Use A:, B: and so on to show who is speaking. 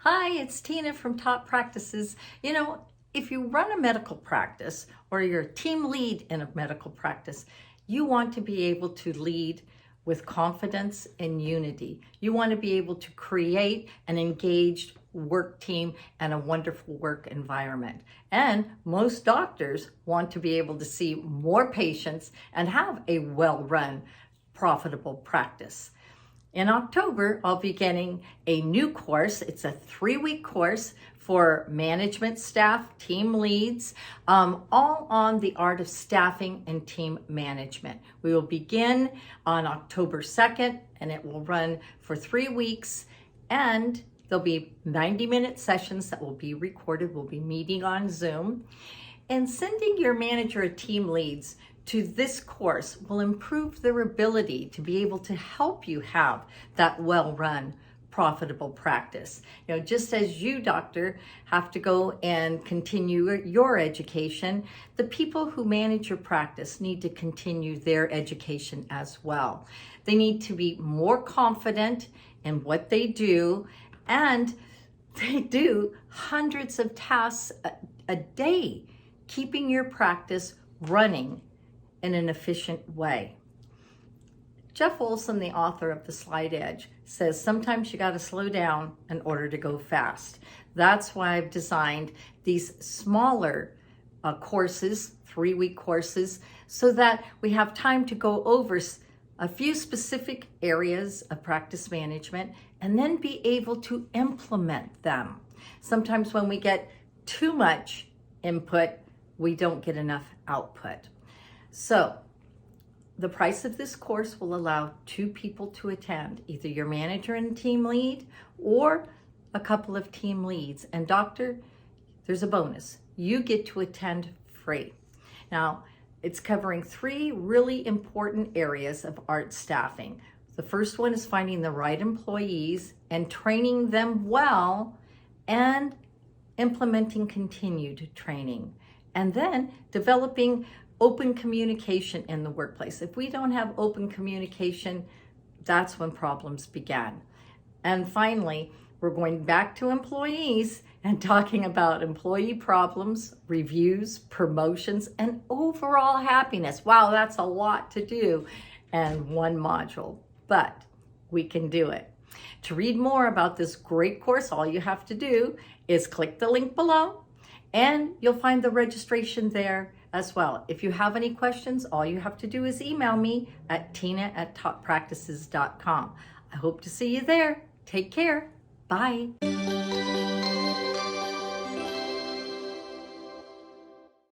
A: Hi, it's Tina from Top Practices. If you run a medical practice or you're a team lead in a medical practice, you want to be able to lead with confidence and unity. You want to be able to create an engaged work team and a wonderful work environment. And most doctors want to be able to see more patients and have a well-run, profitable practice. In October, I'll be getting a new course. It's a 3-week course for management staff, team leads, all on the art of staffing and team management. We will begin on October 2nd, and it will run for 3 weeks, and there'll be 90-minute sessions that will be recorded. We'll be meeting on Zoom. And sending your manager or team leads to this course will improve their ability to be able to help you have that well-run, profitable practice. Just as you, doctor, have to go and continue your education, the people who manage your practice need to continue their education as well. They need to be more confident in what they do, and they do hundreds of tasks a day, keeping your practice running in an efficient way. Jeff Olson, the author of The Slight Edge, says sometimes you got to slow down in order to go fast. That's why I've designed these smaller courses, 3-week courses, so that we have time to go over a few specific areas of practice management and then be able to implement them. Sometimes when we get too much input, we don't get enough output. So the price of this course will allow 2 people to attend, either your manager and team lead or a couple of team leads. And doctor, there's a bonus. You get to attend free. Now, it's covering 3 really important areas of ART staffing. The first one is finding the right employees and training them well, and implementing continued training. And then developing open communication in the workplace. If we don't have open communication, that's when problems began. And finally, we're going back to employees and talking about employee problems, reviews, promotions, and overall happiness. Wow, that's a lot to do in one module, but we can do it. To read more about this great course, all you have to do is click the link below, and you'll find the registration there as well. If you have any questions, all you have to do is email me at tina@toppractices.com. I hope to see you there. Take care. Bye.